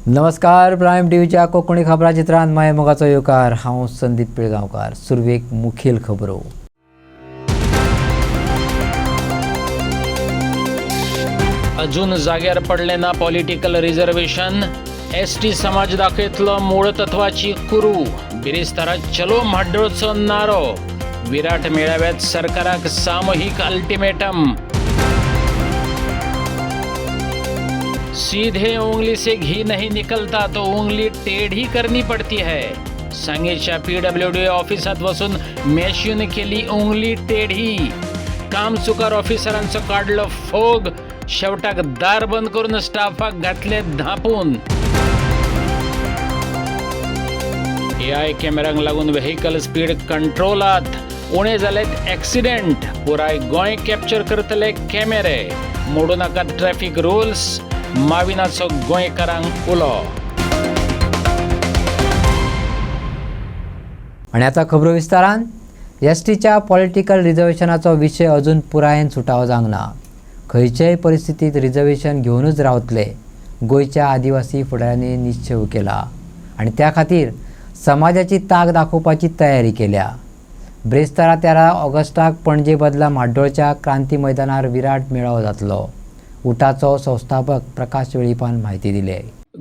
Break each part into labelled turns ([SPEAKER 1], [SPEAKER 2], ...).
[SPEAKER 1] नमस्कार. प्रायम टीव्हीच्या कोकणी खबराचित्रांत मायमोगाचो येवकार. हांव संदीप पिळगांवकार. सुरवेक मुखेल खबरो.
[SPEAKER 2] अजून जाग्यार पडले ना पॉलिटिकल रिझर्वेशन. एसटी समाज दाखयतलो मूळ तत्वाची कुरू. बिरेस्तारात चलो म्हाड्डोळचो नारो. विराट मेळाव्यात सरकाराक सामूहिक अल्टिमेटम. सीधे उंगली से घी नहीं निकलता तो उंगली टेढ़ी करनी पड़ती है. सांगेच्या PWD ऑफिसात वसून मेश्यून केली उंगली टेढ़ी. कामचुकार ऑफिसरांचो काढलो फोग. शेवटाक दार बंद करून स्टाफाक घातले धापून. AI कॅमेरांक लागून व्हेकल स्पीड कंट्रोलात. उणे जालेत ॲक्सिडेंट. पुराय गोंय कॅप्चर करतले कॅमेरे. मोडू नाकात ट्रॅफिक रुल्स. माविनाचो गोंयकारांक उलो.
[SPEAKER 1] आणि आता खबरो विस्तारान. एसटीच्या पॉलिटिकल रिझर्वेशनाचो विशय अजून पुरायेन सुटावो जावंक ना. खंयचेय परिस्थितीत रिझर्वेशन घेवनूच रावतले गोंयच्या आदिवासी फुडाऱ्यांनी निश्चय केला आणि त्या खातीर समाजाची ताक दाखोवपाची तयारी केल्या. ब्रेस्तारा 13 ऑगस्टाक पणजे बदला म्हाड्डोळच्या क्रांती मैदानार विराट मेळावो जातलो. उटाचो संस्थापक प्रकाश वेळीपान म्हायती दिली.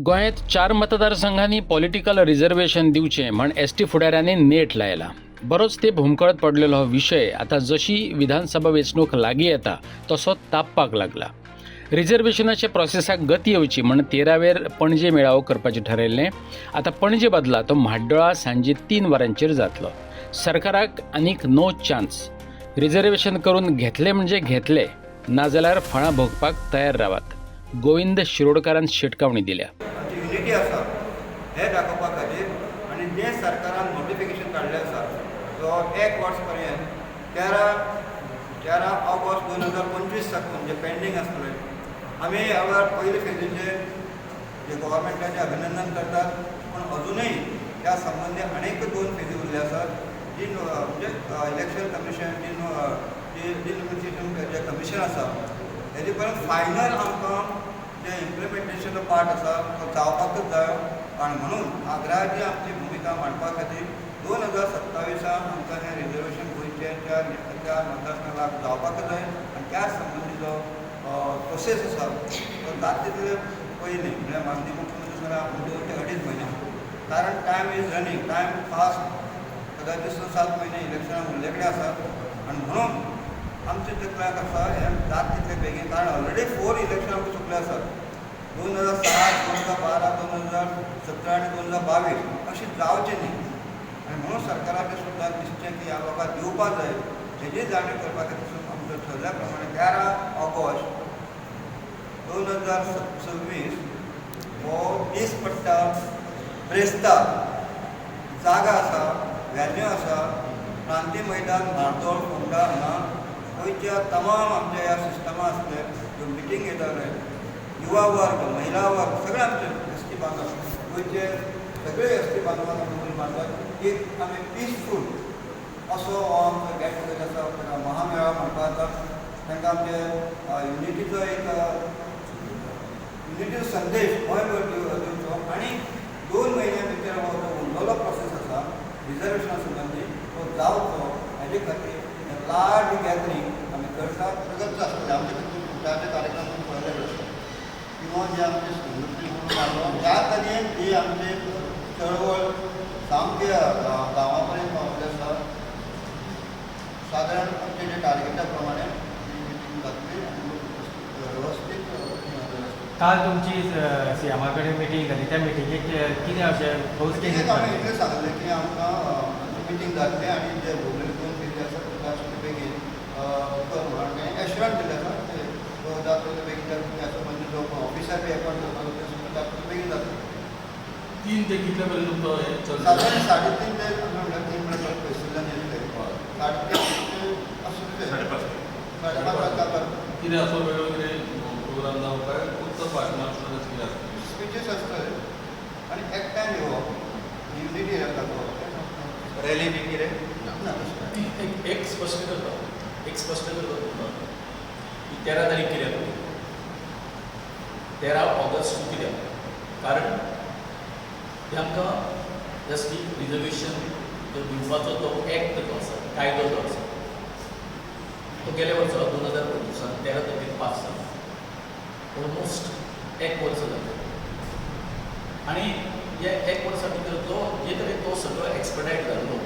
[SPEAKER 2] गोंयांत 4 मतदारसंघांनी पॉलिटिकल रिझर्वेशन दिवचे म्हण एसटी फुडाऱ्यांनी नेट लायला. बरोच ते भुमकळत पडलेलो हो विशय आता जशी विधानसभा वेंचणूक लागीं येता तसो तापपाक लागला. रिझर्वेशनाच्या प्रोसेसाक गती येवची म्हण 13वेर पणजे मेळावो करपाचें ठरयल्लें. आतां पणजे बदला तो म्हाड्डोळा सांजे 3 वरांचेर जातलो. सरकाराक आनीक नो चान्स. रिझर्वेशन करून घेतले म्हणजे घेतले, नाजाल्यार फळां भोगपाक तयार रावात. गोविंद शिरोडकारान शिटकावणी दिल्या.
[SPEAKER 3] युनिटी आसा हे दाखोवपा खातीर आनी जे सरकारान नोटिफिकेशन काडलें आसा तो 1 वर्स पर्यंत 13 ऑगस्ट 2025 साकून जे पेंडींग आसतलें आमी ह्या पयले फेजीचे जे गव्हर्मेंटाचें अभिनंदन करतात. पूण अजुनूय त्या संबंदी अनेक 2 फेजी उरले आसात जी म्हणजे इलेक्शन कमिशन डिलिमिटेशन जे कमिशन आसा हेजे पर्यंत फायनल आमकां जे इम्प्लिमेंटेशन पार्ट आसा तो जावपाकच जाय. आनी म्हणून आग्राची आमची भुमिका मांडपा खातीर 2027 आमकां हें रिजर्वेशन गोंयच्या त्या मतदारसंघाक जावपाकच जाय. आनी त्या संबंदीचो प्रोसेस आसा तो जाता तितले पयलीं म्हणजे माननीय मुख्यमंत्री सर म्हणजे 2.5 म्हयने. कारण time is running, time fast. कदाचित 6-7 म्हयने इलेक्शनाक उरले कडेन आसात आनी म्हणून आमचे तकल्याक आसा हें जाता तितले बेगीन. कारण ऑलरेडी 4 इलेक्शन आमकां चुकले आसात. 2007, 2012, 2017 आनी 2022 अशी जावचें न्ही. आनी म्हणून सरकाराचें सुद्दां दिसचें की ह्या लोकांक दिवपाक जाय. हेजी जाणीव करपा खातीर आमचो ठरल्या प्रमाणे 13 ऑगस्ट 2026 हो दीस पडटा. ब्रेस्तार जागा आसा, व्हेन्यू आसा, क्रांती मैदान म्हाड्डोळ फोंडा हांगा गोंयच्या तमाम आमच्या ह्या सिस्टमा आसले ज्यो मिटींग येताले युवा वर्ग, महिला वर्ग सगळे आमचे एसटी बांदव गोंयचे सगळे एसटी बांदवांक आमी मानतात एक आमी पिसफूल असो हो आमचो गेट टुगेदर आसा. महामेळावा म्हणपा जाता. तांकां आमचे युनिटीचो एक युनिटीचो संदेश गोंयभर दिवचो आनी 2 म्हयन्या भितर हो जो उरलेलो प्रोसेस आसा रिजर्वेशना संबंदी तो जावचो हाजे खातीर लार्ज गॅदरींग आमी करतात. प्रगत आसतले आमचे फुडाचे कार्यक्रम पळयले आसता किंवा जे आमचे संघटने म्हणून मारलो त्या तरेन ही आमची चळवळ सामके गांवा पर्यंत पावले आसा. सादारण आमचे जे टार्गेटा प्रमाणे जातली आनी वेवस्थीत.
[SPEAKER 4] काल तुमची सीएमा कडेन मिटींग जाली. त्या मिटिंगेक कितें अशें ठोस कितें
[SPEAKER 3] आमी इतलें सांगलें की आमकां मिटींग जातलें आनी जे भोगले 2 फेजी आसा ताचे बेगीन कर म्हणून तें एश्युरंस दिलें आसा. ते जाता बेगीन जाता. त्या संबंदी जो ऑफिसर बी अपॉयंट करपाचो ते सुद्दां जाता बेगीन जातलें.
[SPEAKER 5] 3 ते कितले पर्यंत तुमचो हे चलता?
[SPEAKER 3] साधारण 3.5 ते म्हणल्यार 3 म्हळ्यार पयसुल्ल्यान येतले. 3.5 ते आसूं 5:30 जाता.
[SPEAKER 5] कितें असो वेगवेगळे प्रोग्राम जावं काय फक्त भाशणां आसतलें कितें आसता?
[SPEAKER 3] स्पिचीस आसतले आनी एकठांय येवप युनिटी दाखोवप.
[SPEAKER 4] रॅली बी कितें
[SPEAKER 3] ना तशें
[SPEAKER 5] एक स्पश्ट करता तुमकां की 13 तारीख कित्याक 13 ऑगस्ट कित्याक
[SPEAKER 6] कारण ते आमकां एस टी रिजर्वेशन जो दिवपाचो तो एक्ट जो आसा कायदो जो आसा तो गेल्या वर्सा 2013 तारखेक पास जाला. ऑलमोस्ट एक वर्स जालें आनी हे एक वर्सा भितर तो जे तरेन तो सगळो एक्सपर्टायट जाल्लो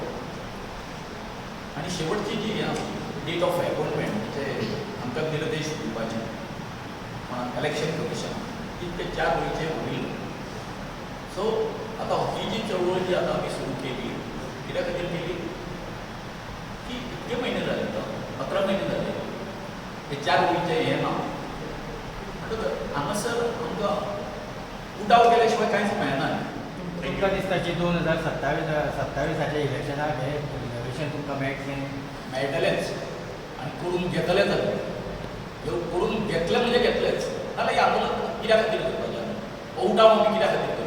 [SPEAKER 6] आनी शेवटची जी डेट ऑफ अपॉइंटमेंट जे आमकां निर्देश दिवपाचे इलेक्शन कमिशन ती 4 वयचे उरिल्लो. सो आतां ही जी चळवळ जी आतां आमी सुरू केली कित्या खातीर केली की इतके म्हयने जाले तो 11 म्हयने जाले हे 4 वयचे हें ना म्हणटकच हांगासर आमकां उठाव केल्या शिवाय कांयच मेळना.
[SPEAKER 4] तुमकां दिसता की 2027 इलेक्शनाक हे रिजर्वेशन तुमकां मेळटलें?
[SPEAKER 6] मेळटलेंच आनी करून घेतले जाल्यार करून घेतले म्हणजे घेतलेच नाल्यार हें आंदोलन कित्या खातीर करपाचें हो उठाव आमी कित्या खातीर करपाचो?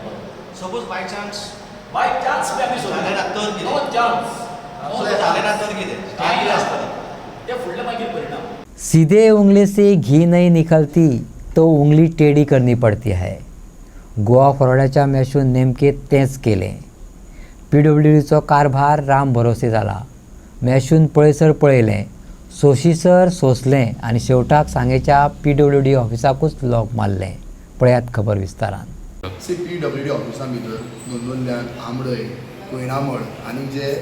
[SPEAKER 7] Suppose by chance
[SPEAKER 6] by chance बी आमी
[SPEAKER 7] जालें ना तर कितें?
[SPEAKER 6] नो चान्स
[SPEAKER 7] जालें ना तर कितें? काय कितें आसतलें?
[SPEAKER 6] ते फुडले मागीर परिणाम.
[SPEAKER 1] सीधे उंगली से घी नहीं निकलती तो उंगली टेढ़ी करनी पड़ती है. गोवा फॉरवर्डाच्या मॅशून नेमके तेंच केलें. PWDचो कारभार राम भरोसे जाला. मॅशून पळयसर पळयलें, सोशीसर सोंसलें आनी शेवटाक सांगेच्या PWD ऑफिसाकूच लॉक मारलें. पळयात खबर विस्तारान.
[SPEAKER 8] PWD ऑफिसान भितर नोंदोल्ल्यान आमळय कोयनामळ आनी जे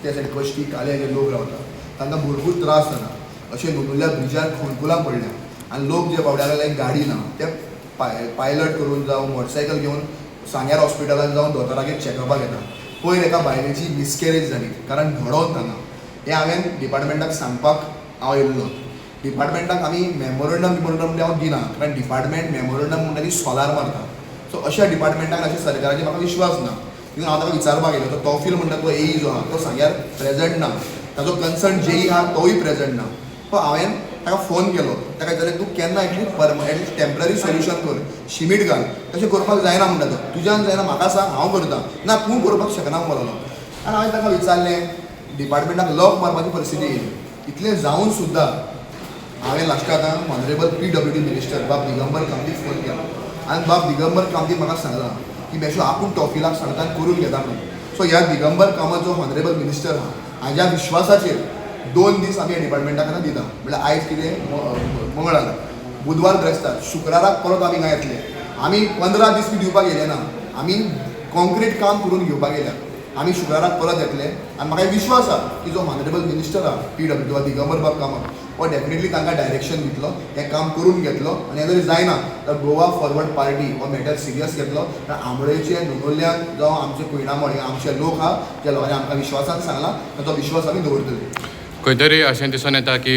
[SPEAKER 8] त्या सायड कश्टी काले जे लोक रावतात तांकां भरपूर त्रास जाता. अशें नोंदोल्ल्या ब्रिजार खोणकुलां पडल्या आनी लोक जे बावड्या लागले गाडी ना ते पायलट करून जावं मोटरसायकल घेवन सांग्यार हॉस्पिटलान जावन दोतोरागेर चॅकअपाक येता. पयर एका बायलेची मिसकॅरेज जाली कारण घडोवन तांकां हें हांवें डिपार्टमेंटाक सांगपाक हांव येयल्लो. डिपार्टमेंटाक आमी मेमोरंडम हांव दिना कारण डिपार्टमेंट मेमोरंडम म्हणटा ती सोलार मारता. सो अशा डिपार्टमेंटान अशें सरकाराचेर म्हाका विश्वास ना. तितून हांव ताका विचारपाक येयलो तो तोफील म्हणटा तो AE जो आहा तो सांग्यार प्रेजंट ना. ताजो कन्सर्न JE आहा तोय प्रेजंट ना. सो हांवें ताका फोन केलो. ताका विचारलें तूं केन्ना एटलीस्ट टेम्पररी सोल्युशन कर, शिमीट घाल. तशें करपाक जायना म्हणटा तो. तुज्यान जायना म्हाका सांग हांव करतां. ना तूं करपाक शकना म्हणलो. आनी हांवें ताका विचारलें डिपार्टमेंटाक लॉक मारपाची परिस्थिती येयली. इतलें जावन सुद्दां हांवें लास्टाक ऑनरेबल PWD मिनिस्टर बाब दिगंबर कामतीक फोन केलो आनी बाब दिगंबर कामतीक म्हाका सांगलां की बेशो आपूण टॉफिलाक सांगता आनी करून घेता म्हणून. सो ह्या दिगंबर कामत जो ऑनरेबल मिनिस्टर आहा हाज्या विश्वासाचेर 2 दीस आमी ह्या डिपार्टमेंटाक दिता. म्हणल्यार आयज कितें मंगळार, बुधवार ब्रेस्तार, शुक्राराक परत आमी हांगा येतले. आमी 15 दीस बी दिवपाक येयले ना. आमी कॉन्क्रीट काम करून घेवपाक येयल्या. आमी शुक्राराक परत येतले आनी म्हाका विश्वास आहा की जो ऑनरेबल मिनिस्टर आहा PWD वा दिगंबर बाब कामत हो डेफिनेटली तांकां डायरेक्शन दितलो, हें काम करून घेतलो आनी हें जरी जायना तर गोवा फॉरवर्ड पार्टी हो मॅटर सिरियस घेतलो. आंबळेचे नोंदोल्ल्यान जावं आमचे कोयनामळ हे आमचे लोक आहा ज्या लोकांनी आमकां विश्वासान सांगला तो विश्वास आमी दवरतले.
[SPEAKER 9] खंय तरी अशें दिसून येता की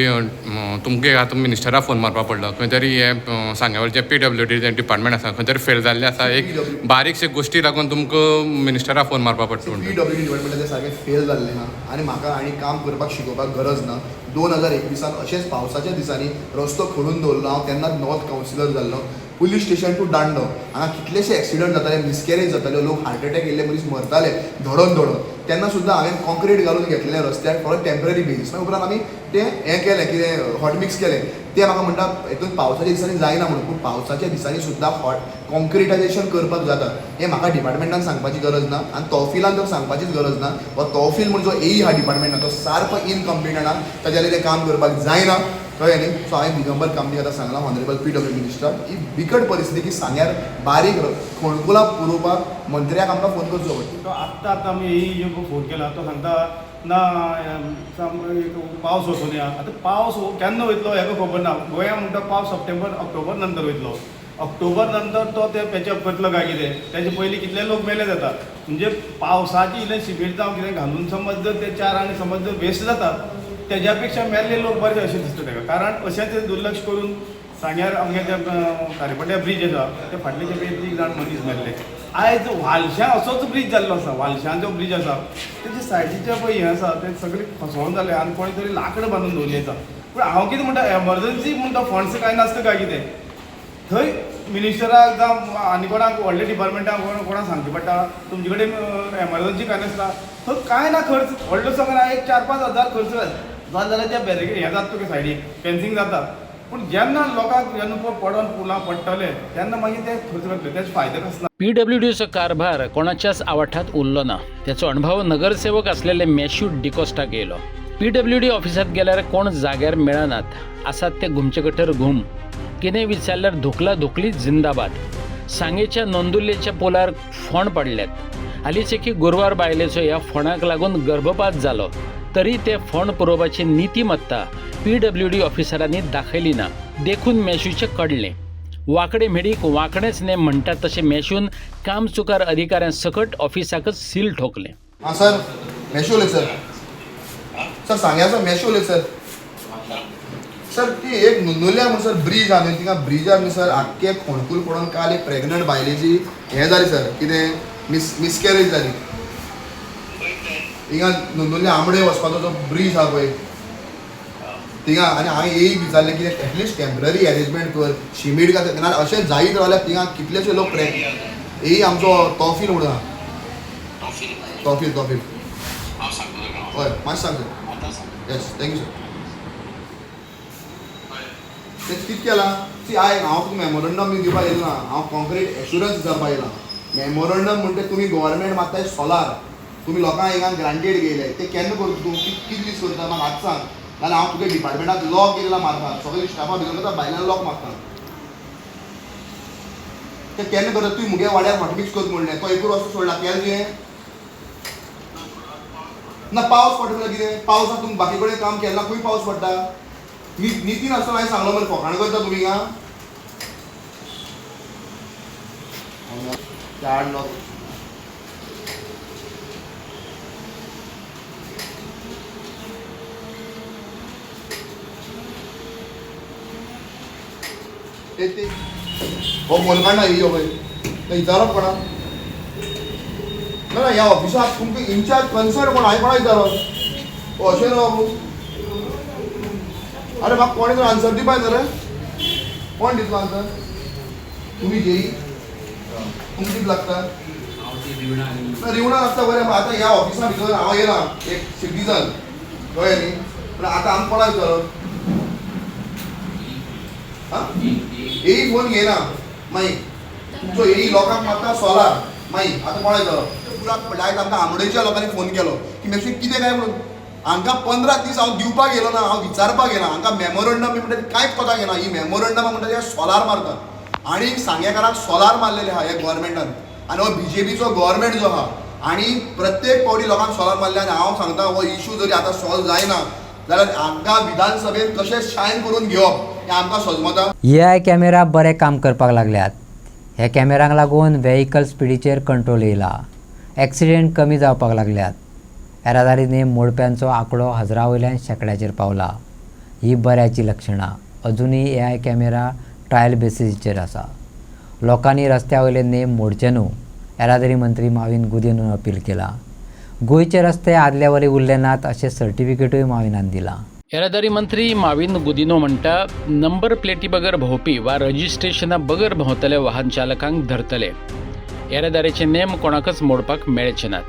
[SPEAKER 9] तुमगे आतां मिनिस्टराक फोन मारपाक पडलो. खंय तरी हें सांग्यावयचें PWD जें डिपार्टमेंट आसा खंय तरी फेल जाल्लें आसा. एक बारीकशे गोश्टी लागून तुमकां मिनिस्टराक फोन मारपाक पडटा.
[SPEAKER 8] PWD डिपार्टमेंटाचें सारकें फेल जाल्लें आहा आनी म्हाका आनी काम करपाक शिकोवपाक गरज ना. 2021 अशेंच पावसाच्या दिसांनी रस्तो खोलून दवरलो. हांव तेन्नाच नॉर्थ कावन्सिलर जाल्लो. पुलीस स्टेशन टू दांडो हांगा कितलेशे एक्सिडंट जाताले, मिसकॅरेज जाताले, लोक हार्ट एटॅक येयल्ले मनीस मरताले धडोन. तेन्ना सुद्दां हांवें कॉन्क्रीट घालून घेतलेले रस्त्यार फॉर टेम्पररी बेजीस. मागीर उपरांत आमी तें हें केलें कितें हॉट मिक्स केलें. ते म्हाका म्हणटा हितून पावसाच्या दिसांनी जायना म्हणून, पूण पावसाच्या दिसांनी सुद्दां कॉन्क्रिटायजेशन करपाक जाता. हें म्हाका डिपार्टमेंटान सांगपाची गरज ना आनी तहसीलान तर सांगपाचीच गरज ना. हो तहसील म्हणून जो AE हा डिपार्टमेंटान तो सारको इनकम्पिटंट आहा. ताच्या खातीर तें काम करपाक जायना. कळ्ळें न्ही. सो हांवें दिगंबर कामतीक आतां सांगलां ऑनरेबल PWD मिनिस्टर ही बिकट परिस्थिती की सांग्यार बारीक खोणकुलां पुरोवपाक मंत्र्याक आमकां फोन करचो पडटा.
[SPEAKER 10] तो आत्तां आमी AE फोन केला तो सांगता ना पावस वचून या. आतां पावस केन्ना वयतलो हेका खबर ना. गोंया म्हणटा पावस ऑक्टोबर नंतर वयतलो. ऑक्टोबर नंतर तो ते पॅचअप करतलो काय कितें. तेचे पयलीं कितले लोक मेले जाता. म्हणजे पावसाची इल्लें शिमीट जावं कितें घालून समज जर ते 4 आनी समज जर वेस्ट जातात तेज्या पेक्षा मेल्ले लोक बरे अशें दिसता ताका. कारण अशेंच दुर्लक्ष करून सांग्यार आमगे ते खारेपड्ड्या ब्रीज आसा ते फाटले ते 3 जाण मनीस मेल्ले. आयज वालशां असोच ब्रीज जाल्लो आसा. वालशां जो ब्रीज आसा तेजे सायडीचे पळय हें आसा तें सगळें खसोवन जालें आनी कोणी तरी लांकडां बांदून दवरलें आसा. पूण हांव कितें म्हणटा एमर्जन्सी म्हणटा फंड्स कांय नासता काय कितें. थंय मिनिस्टराक जावं आनी कोणाक व्हडल्या डिपार्टमेंटाक कोणाक सांगचें पडटा तुमचे कडेन एमर्जन्सी कांय नासता. थंय कांय ना खर्च व्हडलो सांगना एक 4-5 हजार खर्च जालें जाल्यार त्या बॅरिकेड हें जाता तुका सायडीक फेन्सिंग जाता. पूण जेन्ना लोकांक जेन्ना पडोन पुलां पडटले तेन्ना मागीर ते खर्च करतले तेचे फायदे कसना.
[SPEAKER 2] PWDचो कारभार कोणाच्याच आवाठात उरलो ना. त्याचो अणभव नगरसेवक असलेले मॅश्यू डिकोस्टाक येयलो. PWD ऑफिसात गेल्यार कोण जाग्यार मेळनात. आसात ते घुमचे कटर घुम. कितें विचारल्यार धुकला धुकली जिंदाबाद. सांगेच्या नोंदुल्लेच्या पोलार फोंड पडल्यात. हालींच एके गुरवार बायलेचो ह्या फोंडाक लागून गर्भपात जालो. तरी ते फोंड पुरोवपाची नितीमत्ता PWD ऑफिसरांनी दाखयली ना. देखून मॅश्यूचें कडलें. वांकडे मेडीक वांकडेच नेम म्हणटात तशें मॅश्यून काम चुकार अधिकाऱ्यां सकट ऑफिसाकच सील ठोकलें.
[SPEAKER 8] हां सर, मॅश्यू उलयत सर. सर सांग्या सर, मॅश्यू उलयत सर. सर ती एक नुनुल्या म्हणून सर ब्रीज आहा न्ही, तिका ब्रिजार न्ही सर आख्खे खोणकूल पडोवन काल एक प्रेग्नंट बायलेची हें जाली सर, कितें मिसकॅरेज जाली. थिंगा नुनुल्या आमडे वचपाचो जो ब्रीज आहा पळय थिंगा. आनी हांवें येयी विचारलें की एटलिस्ट टेम्पररी अरेंजमेंट कर, शिमीट घाल. नाल्यार अशें जायत रावल्यार थिंगा कितलेशे लोक येयी आमचो तोफील म्हणून आहा. तोफील हय मातशें सांग सर. Yes thank you sir. तेच कितें केलां सी हांव तुका मेमोरंडम बी दिवपाक येयलो ना. हांव कॉन्क्रीट एश्युरन्स विचारपाक येयलां. मेमोरंडम म्हणटा तुमी गव्हर्मेंट मागताय सोलार, तुमी लोकांक हिंगा ग्रांटेड घेयले ते केन्ना करता तूं, कितले दीस करता म्हाका आतां सांग. नाल्यार हांव तुगे डिपार्टमेंटाक लॉक केला मारता. सगळे स्टाफा भितर करता, भायल्यान लॉक मारता. ते केन्ना करता तुवें मुगे वाड्यार हॉटमिक्स कर म्हणलें, तो एकूच वस्तू सोडला. केलें कितें ना पावस पडटा जाल्यार कितें, पावसाक तुमी बाकी कडेन काम केलें ना, खंय पावस पडटा. निती नासतना हांवें सांगलो मरे फकाण करता तुमी हिंगा. चार लोक ते हो मोलकांडा येयो पळय ते विचारप कोणा ना ह्या ऑफिसाक तुमकां इन्चार्ज कन्सर्न कोण हांवें कोणा विचारप. अशें न्हू बाबू. अरे म्हाका कोणी तर आन्सर दिवपाक जाय रे. कोण दितलो आन्सर? तुमी जेई तुमकां कितें लागता? रिवणा लागता बरें. आतां ह्या ऑफिसा भितर हांव येयलां एक सिटीजन कळ्ळें न्ही. पूण आतां आमकां कोणाक विचारप? हां येई फोन घेयना मागीर तुमचो येई लोकांक मारता सोलार मागीर आतां कोणाक विचारप? पुराक डायरेक्ट आमकां आमडेच्या लोकांनी फोन केलो की मातशें कितें काय म्हणून. हांकां 15 दीस हांव दिवपाक गेलो ना, हांव विचारपाक गेला. हांकां मेमोरंडम बी म्हणटा कांयच कोताक येना. ही मेमोरंडम म्हणटा ते सोलार मारता. आनी सांगेकाराक सोलार मारलेले आहा हे गोवोरमेंटान. आनी हो BJPचो गोवोरमेंट जो आहा आनी प्रत्येक फावटी लोकांक सोलार मारले. आनी हांव सांगता हो इशू जरी आतां सॉल्व जायना जाल्यार हांकां विधानसभेन कशें शायन करून घेवप हें आमकां सजमता.
[SPEAKER 1] AI कॅमेरा बरे काम करपाक लागल्यात. ह्या कॅमेरांक लागून व्हेकल स्पिडीचेर कंट्रोल येयला. एक्सिडेंट कमी जावपाक लागल्यात. येरादारी नेम मोडप्यांचो आंकडो हजारावयल्यान शेकड्याचेर पावला. ही बऱ्याची लक्षणां. अजुनूय AI कॅमेरा ट्रायल बेसिसचेर आसा. लोकांनी रस्त्या वयले नेम मोडचे न्हू. येरादारी मंत्री माविन गुदिनून अपील केला. गोंयचे रस्ते आदल्या वरी उरले नात अशें सर्टिफिकेटूय माविनान दिलां.
[SPEAKER 2] येरादारी मंत्री माविन गुदिनो म्हणटा नंबर प्लेटी बगर भोंवपी वा रजिस्ट्रेशना बगर भोंवतले वाहन चालकांक धरतले. येरादारीचे नेम कोणाकच मोडपाक मेळचे नात.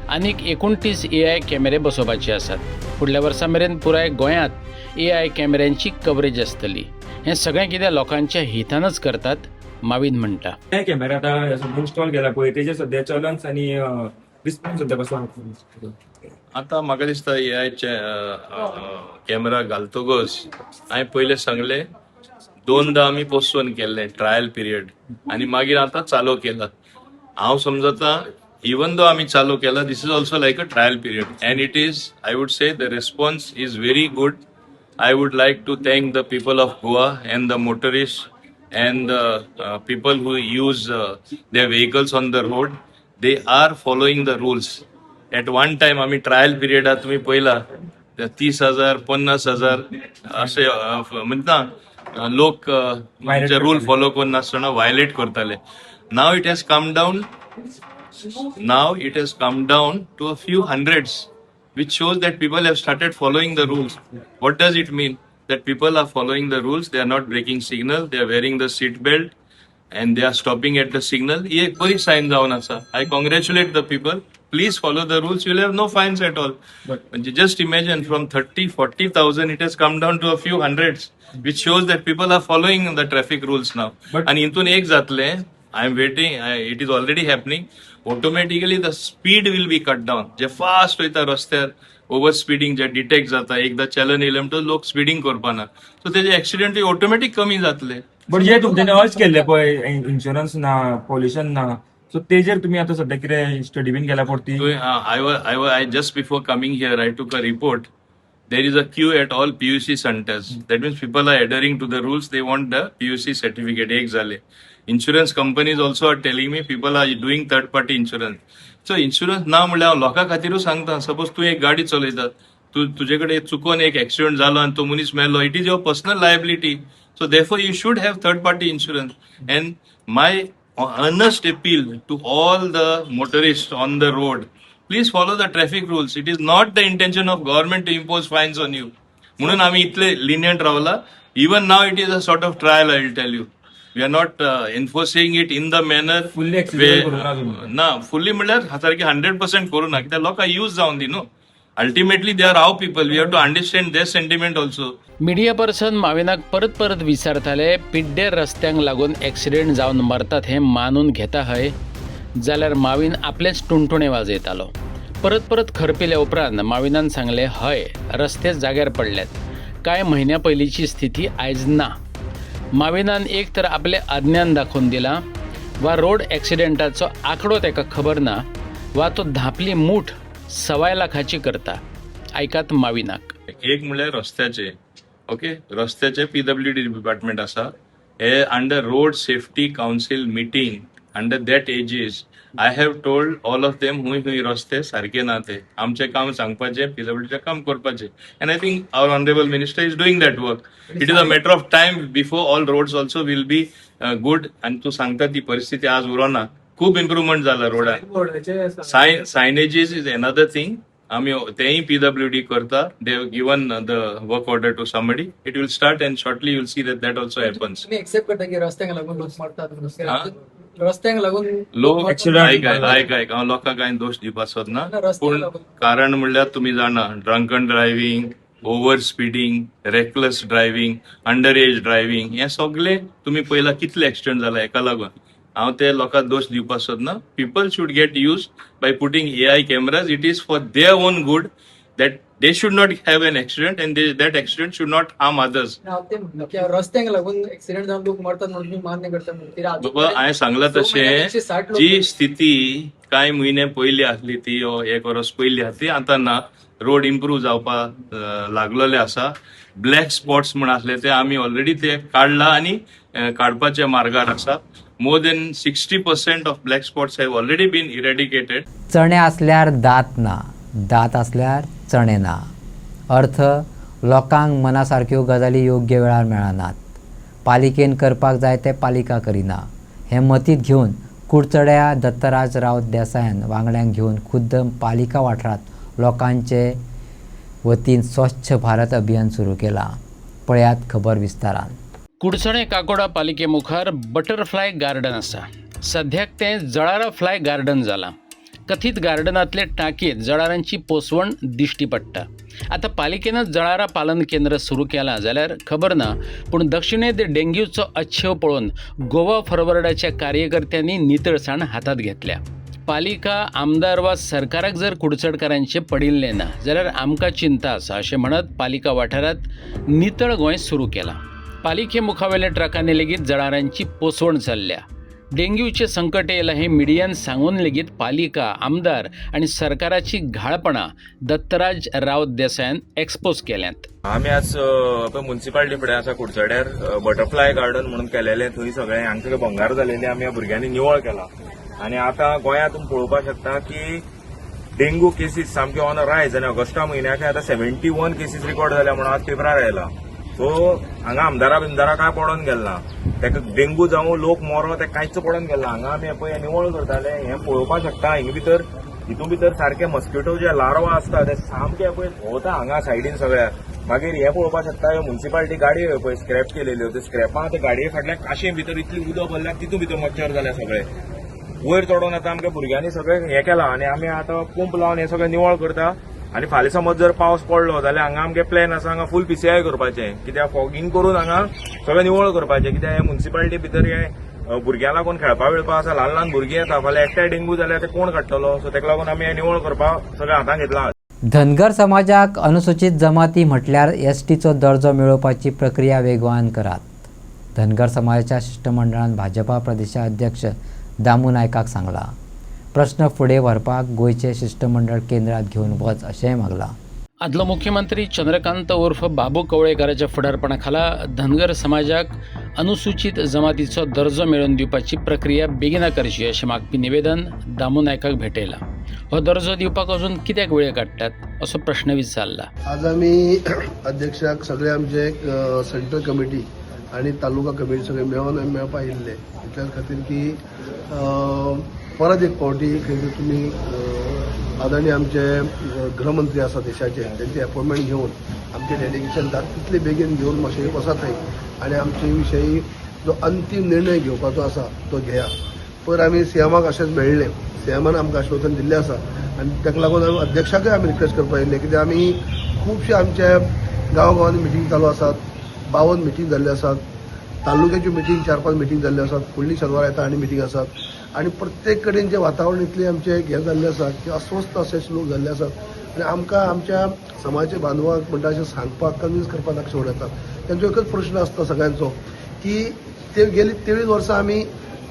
[SPEAKER 2] आनीक 29 AI कॅमेरे बसोवपाचे आसात. फुडल्या वर्सा मेरेन पुराय गोंयांत AI कॅमेऱ्यांची कवरेज आसतली. हें सगळें कितें लोकांच्या हितानच करतात माविन म्हणटा.
[SPEAKER 11] AI कॅमेरा आतां इन्स्टॉल केला पळय तेजे सद्या चलन्स आनी रिस्पॉन्स सद्या कसो
[SPEAKER 5] आता म्हाका दिसता AIचे कॅमेरा घालतकच हांवें पयलें सांगलें 2दा आमी पोस्टपोन केल्लें ट्रायल पिरियड आनी मागीर आतां चालू केला. हांव समजता even though आमी चालू केला this is also like a trial period and it is I would say the response is very good. I would like to thank the people of Goa and the motorists and the people who use their vehicles on the road. They are following the rules. At one time आम्ही trial पिरियडात तुम्ही पहिला 30,000 50,000 असे म्हणता लोक rule follow करून नासतना violate करताले. Now it has come down to a few hundreds which shows that people have started following the rules. What does it mean? That people are following the rules, they are not breaking signal, they are wearing the seat belt and they are stopping at the signal. Ye एक बरी sign जावन आसा. I congratulate the people please follow the rules. You'll have no fines at all. But just imagine, from 30,000-40,000, it has come down to a few hundreds, which shows that people are following the traffic rules now. And intun ek jatle, I am waiting. It is already happening. Automatically, the speed will be cut down. जे fast होता रस्त्यार over speeding जे detect जाता, एकदा चलन येयलें म्हणटच लोक speeding करपाना, so तेजे एक्सिडेंट ऑटोमॅटिक कमी जातले.
[SPEAKER 11] बट जे तुमच्यानी अर्ज केल्ले पळय, इन्शुरन्स ना, पॉल्युशन ना, सो तेजेर तुम्ही आता सध्या कितें स्टडी बीन केल्या परती?
[SPEAKER 5] I just before coming here, I took a report. There is a queue at all PUC centers. That means people are adhering to the rules. They want the PUC certificate. एक झाले. Insurance companies also are telling me people are doing third party insurance. So insurance ना म्हणल्यार लोकां खातीरूच सांगता. Suppose तूं एक गाडी चलयता, तुजे कडेन चुकोन एक एक्सिडेंट जालो आनी तो मनीस मेलो, it is your personal liability. So therefore you should have third party insurance. And my earnest appeal to all the motorists on the road, please follow the traffic rules. It is not the intention of government to impose fines on you. म्हणून आम्ही इतले lenient रावला. Even now it is a sort of trial, I will tell you. We are not enforcing it in the manner
[SPEAKER 11] Fully accessible करूना तुम्ही.
[SPEAKER 5] ना fully म्हणल्यार सारखे 100% करू ना, कित्याक लोकांक यूज जावन दी न्हू. Ultimately they are our people. We have to understand their sentiment also.
[SPEAKER 2] Media person माविनाक परत परत विचारताले, पिड्डेर रस्त्यांक लागून एक्सिडेंट जावन मरतात हे मानून घेता हय, जाल्यार माविन आपलेच टुणटुणे वाजयतालो. परत परत खरपिल्या उपरांत माविनान सांगले, हय, रस्ते जाग्यार पडल्यात. कांय म्हयन्या पयलींची स्थिती आयज ना. माविनान एक तर आपले अज्ञान दाखोवन दिला, वा रोड एक्सिडेंटाचो आंकडो ताका खबर ना, वा तो धांपली मूठ 1.25 लाखाची करता. ऐकात माविनाक.
[SPEAKER 5] एक म्हणल्यार रस्त्याचे, ओके, रस्त्याचे PWD डिपार्टमेंट आसा. हे under road safety council meeting, under that aegis I have told all of them हुंय हुंय रस्ते सारखे ना ते. आमचें काम सांगपाचें, PWDचें काम करपाचें. And I think our honourable minister is doing that work. It is a matter of time before all roads also will be good. आनी तूं सांगता ती परिस्थिती आज उरोना, खूब इम्प्रुवमेंट जाला रोडार. Signages is another thing. आम्ही तेही PWD करता. They have given the work order to somebody. It will start and shortly you will see that also happens.
[SPEAKER 12] तुम्ही एक्सेप्ट करता की रस्त्यांक लागून लोक मरतात, रस्त्यांक लागून
[SPEAKER 5] लोक ऐक हांव लोकांक कांय दोश दिवपाक सोदना, पूण कारण म्हणल्यार तुमी जाणा, drunken driving, over speeding, reckless driving, under age driving, हे सगळे तुमी पयला कितले एक्सिडेंट जाला हेका लागून. हांव ते लोकांक दोश दिवपाक सोदना. People should get use by putting AI cameras. It is for their own good that they should not have an accident and that accident should not harm others.
[SPEAKER 12] रस्त्यांक लागून एक्सिडेंट जावन लोक मरतात म्हणून तुम्ही मान्य करता?
[SPEAKER 5] बाबा हांवें सांगलां तशें, जी स्थिती कांय म्हयने पयलीं आसली ती, एक वर्स पयलीं आसली, आतां ना. रोड इम्प्रूव जावपाक लागलेले आसा. ब्लॅक स्पॉट्स म्हण आसले ते आमी ऑलरेडी ते काडला आनी काडपाच्या मार्गार आसा. More than 60% of black spots have already been eradicated.
[SPEAKER 1] चणे असल्यार दात ना, दात असल्यार चणे ना. अर्थ, लोकांक मना सारक्यो गजाली योग्य वेळार मेळनात. पालिकेन करपाक जाय ते पालिका करिना. हे मतींत घेवन कुडचड्या दत्तराज रावत देसायान वांगड्यांक घेवन खुद्द पालिका वाठारांत लोकांचे वतीन स्वच्छ भारत अभियान सुरू केला. पळयात खबर विस्तारान.
[SPEAKER 2] कुडचणे काकोडा पालिके मुखार बटरफ्लाय गार्डन आसा. सद्याक तें जळारा फ्लाय गार्डन जालां. कथीत गार्डनांतले टांकयेंत जळारांची पोसवण दिश्टी पडटा. आतां पालिकेनच जळारा पालन केंद्र सुरू केलां जाल्यार खबर ना, पूण दक्षिणेत डेंग्यूचो अच्छेव पळोवन गोवा फॉरवर्डाच्या कार्यकर्त्यांनी नितळसाण हातांत घेतल्या. पालिका, आमदार वा सरकाराक जर कुडचडकारांचे पडिल्ले ना जाल्यार आमकां चिंता आसा अशें म्हणत पालिका वाठारांत नितळ गोंय सुरू केलां. पालिके मुखावेल्या ट्रकांनी लेगीत जळारांची पोसवण चल्ल्या. डेंग्यूचे संकट येयलां हें मिडियान सांगून लेगीत पालिका, आमदार आनी सरकाराची घाळपणां दत्तराज रावत देसायान एक्सपोज केल्यांत.
[SPEAKER 11] आमी आज म्युन्सिपालिटी फुडें आसा कुडचड्यार बटरफ्लाय गार्डन म्हणून केलेलें. थंय सगळें हांगा भंगार जालेली आमी ह्या भुरग्यांनी निवळ केला. आनी आतां गोंयांत तुमी पळोवपाक शकता की डेंगू केसीस सामके ऑन अ रायज. आनी ऑगस्टा म्हयन्याक आतां 71 केसीस रिकॉर्ड जाल्या म्हणून आज पेपरार आयला. सो हांगा आमदारा काय पडोन गेलना. ताका डेंगू जावं, लोक मरो, ते कांयच पडोन गेलना. हांगा आमी पळय निवळ करताले, हें पळोवपाक शकता. हितून भितर सारखे मस्किटो जे लार्वा आसता ते सामके पळय भोंवता हांगा सायडीन सगळ्या. मागीर हें पळोवपाक शकता म्युन्सिपालिटी गाडयो पळय स्क्रॅप केलेल्यो, ते स्क्रॅपां ते गाडये फाटल्यान काशे भितर इतली उदक भरल्यार तितून भितर मच्छर जाल्या सगळे. वयर चडोवन आतां आमच्या भुरग्यांनी सगळें हें केलां आनी आमी आतां पंप लावन हें सगळें निवळ करता आनी फाल्यां समज जर पावस पडलो जाल्यार हांगा आमगे प्लॅन आसा हांगा फूल PCI करपाचें कित्याक फॉगिंग करून हांगा सगळें निवळ करपाचें कित्याक हे म्युन्सिपालिटी भितर हे भुरग्यां लागून खेळपा वेळपा आसा ल्हान ल्हान भुरगीं येता फाल्यां एकठांय डेंगू जाल्यार ते कोण काडटलो सो ताका लागून आमी हें निवळ करपाक सगळें हातांत घेतलां.
[SPEAKER 1] धनगर समाजाक अनुसूचित जमाती म्हटल्यार STचो दर्जो मेळोवपाची प्रक्रिया वेगवान करात. धनगर समाजाच्या शिष्टमंडळान भाजपा प्रदेशाध्यक्ष दामू नायकाक सांगला. प्रश्न फुडें व्हरपाक गोंयचे शिष्टमंडळ केंद्रात घेवन वच अशेंय मागला.
[SPEAKER 2] आदलो मुख्यमंत्री चंद्रकांत उर्फ बाबू कवळेकाराच्या फुडारपणाखाला धनगर समाजाक अनुसूचित जमातीचो दर्जो मेळोवन दिवपाची प्रक्रिया बेगिना करची अशें मागपी निवेदन दामू नायकाक भेटयलां. हो दर्जो दिवपाक अजून कित्याक वेळ काडटात असो प्रश्न विचारला.
[SPEAKER 8] आज आमी अध्यक्षाक सगळे आमचे सेंट्रल कमिटी आणि तालुका कमिटी सगळे मेळोन मेळपा येयल्ले इतल्या खातीर की परत एक फावटी खंय तुमी आदरणीय आमचे गृहमंत्री आसा देशाचे त्यांची अपॉइंटमेंट घेवन आमचे डेलिगेशन तितले बेगीन घेवन मातशें वसात थंय आनी आमचे विशयी जो अंतीम निर्णय घेवपाचो आसा तो घेया. पयर आमी सीएमाक अशेंच मेळ्ळे सीएमान आमकां आश्वासन दिल्लें आसा आनी ताका लागून अध्यक्षाकय आमी रिक्वेस्ट करपा येयल्ले कित्याक आमी खुबशे आमचे गांवांनी मिटींग चालू आसात 52 मिटींग जाल्ले आसात तालुक्याच्यो मिटींग 4-5 मिटींग जाल्ले आसात फुडली शेनवार येता आनी मिटींग आसात आनी प्रत्येक कडेन जे वातावरण इतलें आमचें हें जाल्लें आसा की अस्वस्थ अशे लोक जाल्ले आसात आनी आमकां आमच्या समाजाच्या बांदवांक म्हणटा अशें सांगपाक कन्विन्स करपाक ताका शेवट येतात. तांचो एकच प्रश्न आसता सगळ्यांचो की ते गेली 23 वर्सां आमी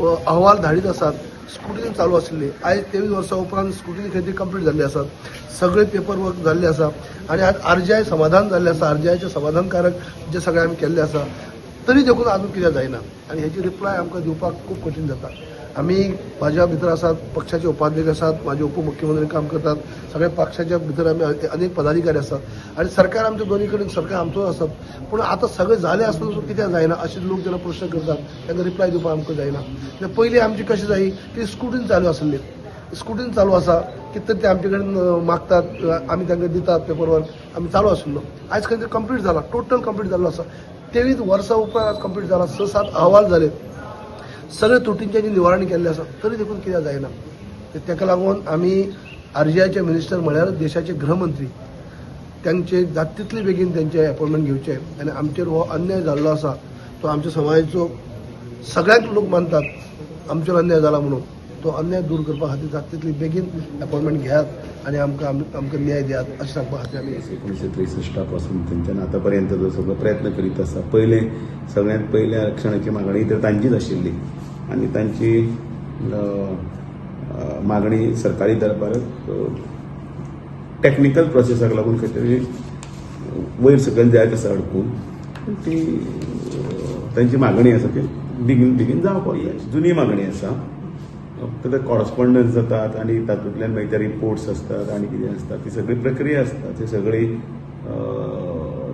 [SPEAKER 8] अहवाल धाडीत आसात स्क्रुटिनी चालू आशिल्ली आयज 23 वर्सां उपरांत स्क्रुटिनी खंय तरी कंप्लीट जाल्ली आसात सगळे पेपर वर्क जाल्ले आसा आनी आज RGI समाधान जाल्लें आसा RGIचे समाधानकारक जे सगळें आमी केल्लें आसा तरी देखून आजून कितें जायना आनी हेची रिप्लाय आमकां दिवपाक खूब कठीण जाता. आमी म्हाज्या भितर आसात पक्षाचे उपाध्यक्ष आसात म्हाजे उपमुख्यमंत्री काम करतात सगळ्या पक्षाच्या भितर आमी अनेक पदाधिकारी आसात आनी सरकार आमच्या दोनी कडेन सरकार आमचो आसात पूण आतां सगळें जालें आसून कित्याक जायना अशें लोक जेन्ना प्रश्न करतात तांकां रिप्लाय दिवपाक आमकां जायना. पयलीं आमची कशी जायी की स्क्रुटीनी चालू आसली स्क्रुटीनी चालू आसा कितें तरी ते आमचे कडेन मागतात आमी तांकां दितात पेपर वर्क आमी चालू आशिल्लो आयज खंय तरी कंप्लीट जाला टोटल कंप्लीट जाल्लो आसा 23 वर्सां उपरांत कंप्लीट जाला 6-7 अहवाल जाले सगळे त्रुटींची निवारण केल्लें आसा तरी देखून कित्याक जायना. ताका लागून आमी RGIचे मिनिस्टर म्हळ्यार देशाचे गृहमंत्री तांचे जाता तितले बेगीन तांचे अपॉइंटमेंट घेवचे आनी आमचेर हो अन्याय जाल्लो आसा तो आमच्या समाजाचो सगळ्यांक लोक मानतात आमचेर अन्याय जाला म्हणून तो अन्याय दूर करपा खातीर जाता तितली बेगीन अपॉइंटमेंट घेयात आनी आमकां न्याय दियात अशें सांगपा खातीर आमी
[SPEAKER 13] 1963 पासून तेंच्यान आतां पर्यंत जो सगळो प्रयत्न करीत आसा सगळ्यांत पयले आरक्षणाची मागणी तर तांचीच आशिल्ली आनी तांची मागणी सरकारी दरबारात टेक्निकल प्रोसेसाक लागून खंय तरी वयर सकयल जायत आसा अडकून ती तांची मागणी आसा ती बेगीन जावपाक जाय जुनी मागणी आसा फक्त कॉरस्पॉन्डन्स जातात आनी तातूंतल्यान मागीर ते रिपोर्ट्स आसतात आनी कितें आसता ती सगळी प्रक्रिया आसता ती सगळी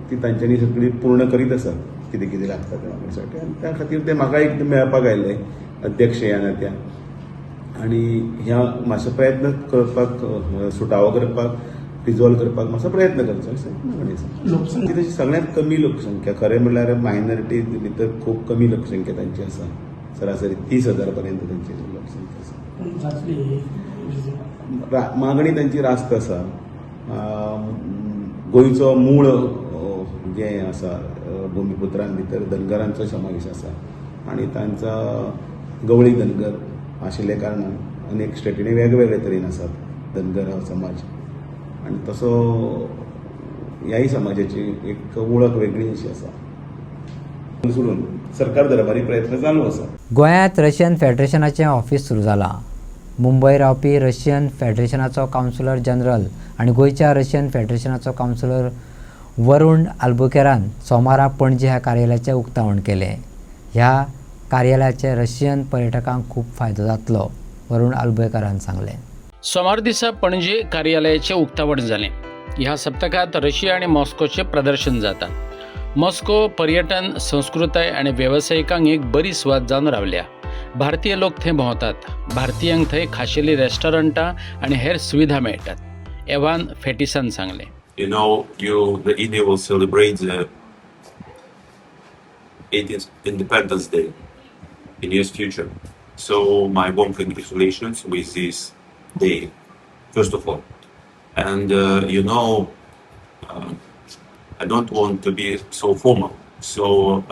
[SPEAKER 13] ती तांच्यांनी सगळी पूर्ण करीत आसा कितें कितें लागता त्या मागणीसाठी आनी त्या खातीर ते म्हाका एक मेळपाक आयले अध्यक्ष ह्या नात्यान आनी ह्या मातसो प्रयत्न करपाक सुटावो करपाक रिजॉल्व करपाक मातसो प्रयत्न करचो अशें मागणी आसा. लोकसंख्या तशी सगळ्यांत कमी लोकसंख्या खरें म्हणल्यार मायनॉरिटी भितर खूब कमी लोकसंख्या तांची आसा सरासरी 30,000 पर्यंत तांची लोकसंख्या आसा. मागणी तांची रास्त आसा गोंयचो मूळ जें आसा भुमिपुत्रां भितर धनगरांचो समावेश आसा आनी तांचा गवळी धनगर आशिल्ले कारणान अनेक स्टेटीनी वेगवेगळे तरेन आसात धनगर हो समाज आनी तसो ह्याय समाजाची एक वळख वेगळी अशी आसा. सोडून सरकार दरबारी प्रयत्न चालू आसा.
[SPEAKER 1] गोंयांत रशियन फेडरेशनाचें ऑफीस सुरू जालां. मुंबय रावपी रशियन फेडरेशनाचो कावन्सिलर जनरल आनी गोंयच्या रशियन फेडरेशनाचो कावन्सिलर वरुण आल्बुकेरान सोमारा पणजी ह्या कार्यालयाचें उक्तावण केलें. ह्या कार्यालयाचे रशियन पर्यटकांक खूब फायदो जातलो वरुण आल्बुकेरान सांगलें.
[SPEAKER 2] सोमार दिसा पणजे कार्यालयाचें उक्तावण जालें. ह्या सप्तकांत रशिया आनी मॉस्कोचें प्रदर्शन जाता. मॉस्को पर्यटन संस्कृताय आनी वेवसायिकांक एक बरी सुवात जावन रावल्या. भारतीय लोक थंय भोंवतात. भारतीयांक थंय खाशेली रेस्टॉरंटां आनी हेर सुविधा मेळटात. एवान फेटिसान सांगलें.
[SPEAKER 14] The India will celebrate the 18th Independence Day in near future. So my warm congratulations with this day, first of all. And I don't want to be so formal. So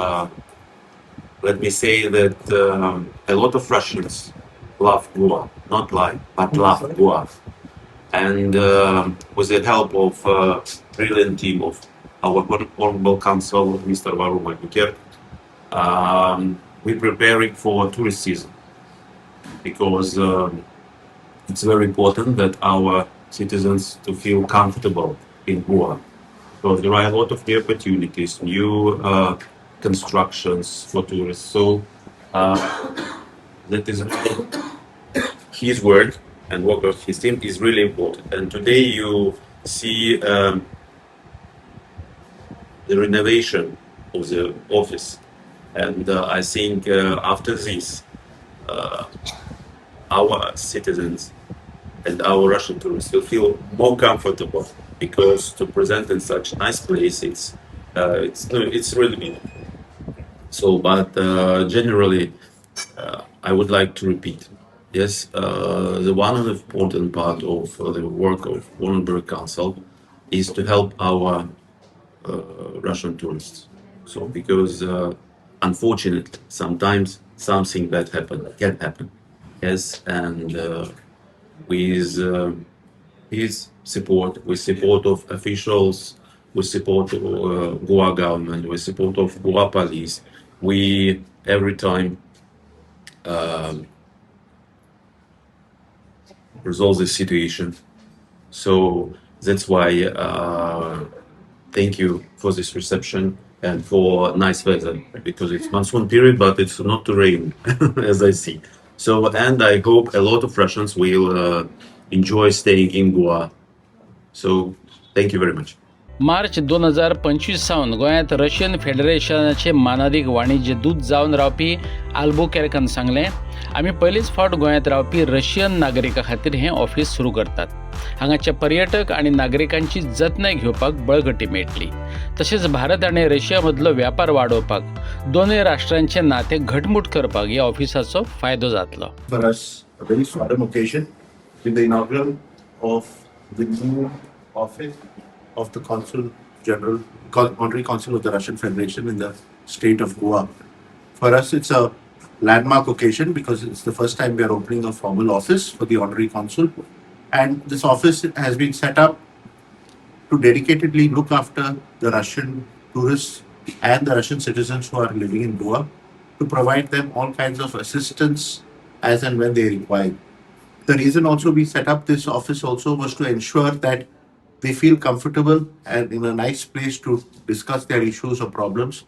[SPEAKER 14] let me say that a lot of Russians love Goa, not like, but love Goa. And with the help of brilliant team of our honorable council, Mr. Varun Maguker, we're preparing for tourist season because it's very important that our citizens to feel comfortable in Goa. Because there are a lot of new opportunities, new constructions for tourists. So that is his work and work of his team is really important. And today you see the renovation of the office. And I think after this, our citizens and our Russian tourists will feel more comfortable because to present in such nice place, it's really beautiful. So, but generally, I would like to repeat. Yes, the one of the important part of the work of Warrenburg Council is to help our Russian tourists. So, because unfortunately, sometimes something bad can happen. Yes, and with his support, with support of officials, with support of Goa government, with support of Goa police, we every time resolve the situation. So that's why thank you for this reception and for nice weather because it's monsoon period, but it's not to rain as I see. So and I hope a lot of Russians will enjoy staying in Goa. So thank you very much.
[SPEAKER 2] March 2025 सावन गोंयांत Russian फेडरेशनाचे मानादीक वाणिज्य दूत जावन रावपी आल्बुकेर्कान सांगलें, आमी पयलींच फावट गोंयांत रावपी रशियन नागरिकां खातीर हें ऑफिस सुरू करतात. हांगाच्या पर्यटक आनी नागरिकांची जतनाय घेवपाक बळकटी मेळटली. तशेंच भारत आनी रशिया मदलो व्यापार वाडोवपाक दोनूय राष्ट्रांचें नातें घटमूट करपाक ह्या ऑफिसाचो फायदो जातलो.
[SPEAKER 15] For us, a very solemn occasion in the inaugural of the new office of the Consul General, Honorary Consul of the Russian Federation in the state of Goa. For us, it's a landmark occasion because it's the first time we are opening a formal office for the Honorary Consul. And this office has been set up to dedicatedly look after the Russian tourists and the Russian citizens who are living in Goa, to provide them all kinds of assistance as and when they require. The reason also we set up this office also was to ensure that they feel comfortable and in a nice place to discuss their issues or problems.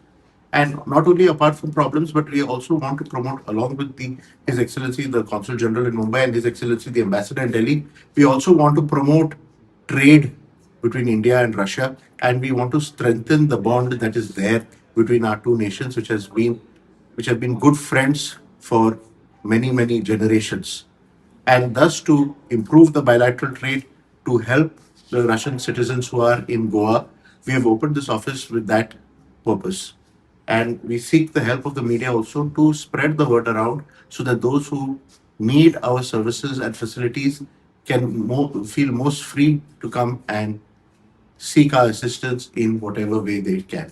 [SPEAKER 15] And not only apart from problems, but we also want to promote, along with His Excellency the Consul General in Mumbai and His Excellency the Ambassador in Delhi, we also want to promote trade between India and Russia, and we want to strengthen the bond that is there between our two nations, which have been good friends for many, many generations. And thus to improve the bilateral trade, to help the Russian citizens who are in Goa, we have opened this office with that purpose. And we seek the help of the media also to spread the word around so that those who need our services and facilities can feel most free to come and seek our assistance in whatever way they can.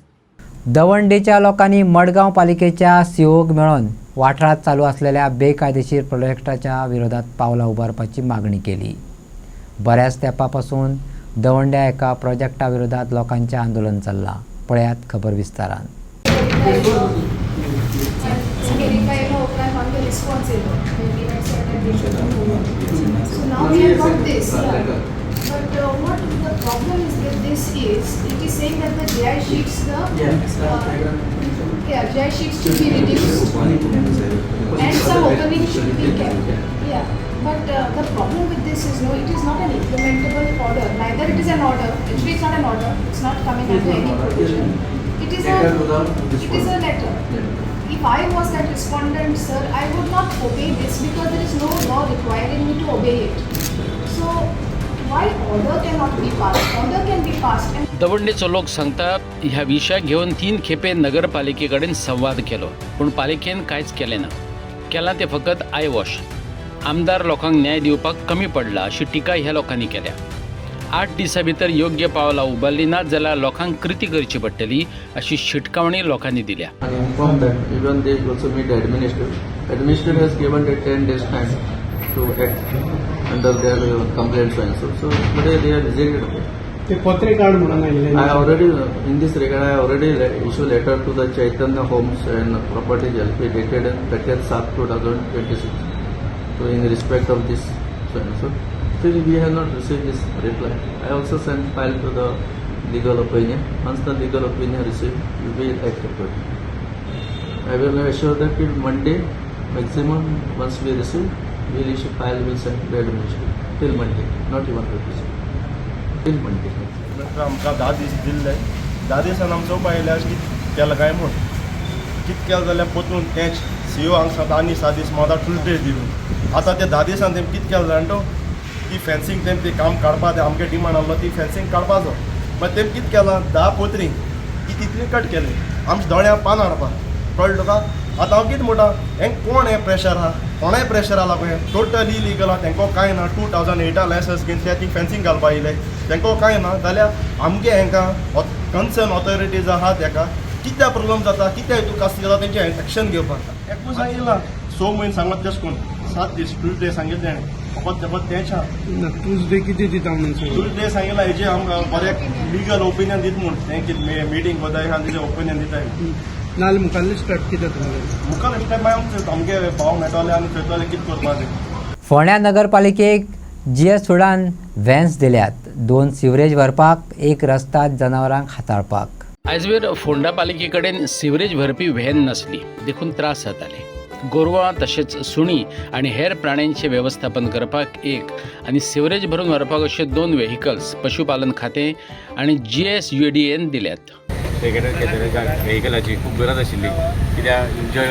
[SPEAKER 1] दवंडेच्या लोकांनी मडगांव पालिकेच्या सीओक मेळोन वाठारात चालू असलेल्या बेकायदेशीर प्रोजेक्टाच्या विरोधात पावलां उबारपाची मागणी केली. बऱ्याच तेंपापासून दवंड्या एका प्रोजेक्टा विरोधात लोकांचे आंदोलन चल्लां. पळयात खबर विस्तारान.
[SPEAKER 16] What the problem is with this is, it is saying that the GI sheets, GI sheets should be reduced and some opening should be kept. Yeah, but the problem with this is, no, it is not an implementable order. Neither it is an order. Actually, it's not an order. It's not coming under any provision. It is a letter. If I was that respondent, sir, I would not obey this because there is no law requiring me to obey it. So why order cannot be passed? Order can be passed.
[SPEAKER 2] दवंडेचो लोक सांगतात, ह्या विशयाक घेवन 3 खेपे नगरपालिके कडेन संवाद केलो, पूण पालिकेन कांयच केलें ना. केलां तें फकत आय वॉश. आमदार लोकांक न्याय दिवपाक कमी पडला अशी टिका ह्या लोकांनी केल्या. 8 दिसां भितर योग्य पावलां उबारली नात जाल्यार लोकांक कृती करची पडटली अशी शिटकावणी लोकांनी दिल्या.
[SPEAKER 17] Informed that even they also meet the administrator. Administrator has given the 10 days time to act under their complaints and so today they are rejected.
[SPEAKER 10] ते पत्रकार म्हणून आयिल्ले.
[SPEAKER 17] I already in this regard I already issued letter to the Chaitanya Homes and Properties LP dated 30/7/2026. So in respect of this so still we have not received this reply. I also sent file to the legal opinion. Once the legal opinion received, we will act accordingly. I will assure that till Monday maximum once we receive, we will issue file, will send to the administration till Monday, not even 30. till Monday.
[SPEAKER 10] आमकां 10 दीस दिल्ले. 10 दिसान आमचो पायल्यार कितें केलां काय म्हूण कितें केलां जाल्यार परतून तेंच सीओ हांगा 10 आनी 7 दीस मागीर ट्यूजडे दिवन आतां ते 10 दिसान तें कितें केलां जाणा तो ती फेन्सींग तें काम काडपा तें आमगे डिमांड आहलो ती फेन्सींग काडपाचो. मागीर तें कितें केलां 10 पोत्री ती तितली कट केली आमच्या दोळ्या पान हाडपा कळ्ळें तुका. आतां हांव कितें म्हणटा हें कोण हें प्रेशर आहा कोणाय प्रेशर आहा पळय टोटली इलिगल आहा तेंको कांय ना. 2008 लायसन्स घेवन ते ती फेन्सींग घालपा येयले तेंको कांय ना जाल्यार आमगे हांकां कन्सर्न ऑथॉरिटीज आहात हाका कित्याक प्रॉब्लम जाता कित्याक हितून कास्ट जाता तेंचे एक्शन घेवपाक. एकूच सांगिल्लां 6 म्हयने सांगत तेश कोन 7 दीस ट्यूजडे सांगिल्लें तेणें फकत तेंच आहा. ट्यूजडे कितें दिता म्हणून ट्यूजडे सांगिल्लां हेजें आमकां बरें लिगल ओपिनियन दिता म्हूण तें कितें मिटींग कोताय आनी तेजें ओपिनियन दिताय. नाल्यार मुखाल्ले स्टेप कितें मुखाल्ले स्टेप मागीर आमगे भाव मेळटले आनी थंयतले कितें करपाचें.
[SPEAKER 1] फोंड्या नगरपालिकेक GS फुडान व्हॅन्स दिल्यात. 2 सिवरेज भरपाक, 1 रस्ता जनावरांक हाताळपाक.
[SPEAKER 2] आयजवेर फोंडा पालिके कडेन सिवरेज भरपी व्हॅन नासली देखून त्रास जाताले. गोरवां तशेंच सुणी आनी हेर प्राण्यांचें वेवस्थापन करपाक 1 आनी सिवरेज भरून व्हरपाक अशे 2 व्हेकल्स पशुपालन खातें आनी GSUADN दिल्यात.
[SPEAKER 18] व्हेकलाची खूब गरज आशिल्ली कित्याक इंजॉय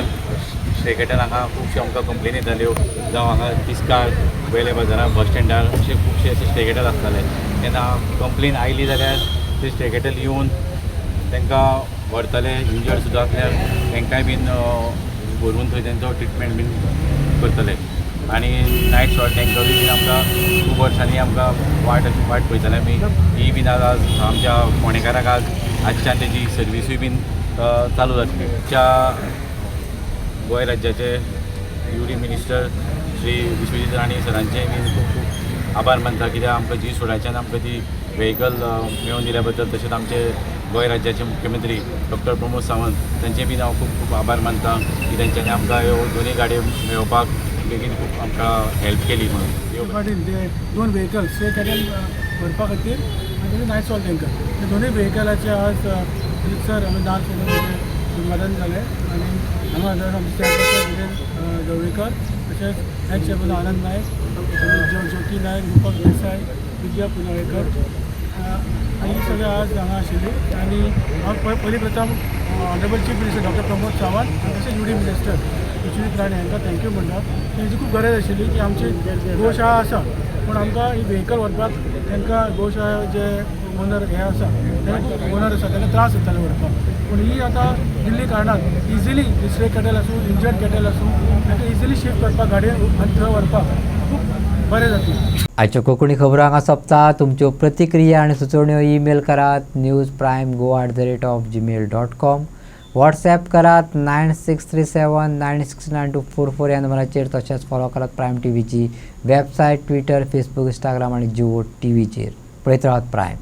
[SPEAKER 18] स्टेकेटान हांगा खुबश्यो आमकां कंप्लेन येताल्यो जावं हांगा तिस्कार वेले बाजारात बस स्टँडार अशे खुबशे अशे स्टेकेटार आसताले. तेन्ना कंप्लेन आयली जाल्यार ते स्टेकेटार येवन तांकां व्हरताले. इंजर्ड सुद्दां आसल्यार तांकांय बीन व्हरून थंय तेंचो ट्रिटमेंट बीन करतले. आनी नायट शॉर्ट टँकरूय बीन आमकां खूब वर्सांनी आमकां वाट पळयताले आमी. ही बीन आज आमच्या फोंडेकाराक आजच्यान तेजी सर्विसूय बीन चालू जातली. गोंय राज्याचे युडी मिनिस्टर श्री विश्वजीत राणे सरांचे बीन खूब खूब आभार मानता कित्याक आमकां GS फुडाच्यान आमकां ती व्हेकल मेळोवन दिल्या बद्दल. तशेंच आमचे गोंय राज्याचे मुख्यमंत्री डॉक्टर प्रमोद सावंत तांचे बीन हांव खूब खूब आभार मानता की तेंच्यांनी आमकां ह्यो दोनूय गाडयो मेळोवपाक बेगीन खूब आमकां हेल्प केली म्हणून.
[SPEAKER 10] 2 व्हेकल्स ते कडेन भरपा खातीर आनी नायट सॉल्ट टँकर ते दोनूय व्हेकलाचे आज सर आमी डान्स उद्घाटन जालें आनी हांगा आमचे चॅरपर्सन जवळीकर तशेंच एक्स चॅरपर्सन आनंद नायक ज्योती नायक रुपक देसाय विजया पुनाळेकर आनी सगळे आज हांगा आशिल्ली. आनी हांव पयलीं प्रथम honourable chief minister doctor Pramod Sawant आनी तशेंच युडी मिनिस्टर विश्वजीत राणे हांकां थँक्यू म्हणटा. तेंची खूब गरज आशिल्ली की आमची गोशाळा आसा पूण आमकां ही व्हेकल व्हरपाक तांकां गोशाळा जे ओनर हे आसा ओनर आसा तांकां त्रास जाताले व्हरपाक. पूण ही आतां दिल्ली कारणाक इजिली दुसरे कॅटल आसूं इंजर्ड कॅटल आसूं तांकां इजिली शिफ्ट करपाक गाडये आनी थंय व्हरपाक खूब बरें जातलें.
[SPEAKER 1] आजच्यो कोंकणी खबरो हांगा सोंपता. तुमच्यो प्रतिक्रिया आनी सुचोवण्यो ईमेल करात newsprime@gmail.com. व्हॉट्सॲप करात 9637969244 ह्या नंबराचेर. तशेंच फॉलो करात प्रायम टीव्हीची वेबसायट, ट्विटर, फेसबुक, इंस्टाग्राम आनी जिओ टीव्हीचेर. पळयत रावात प्रायम.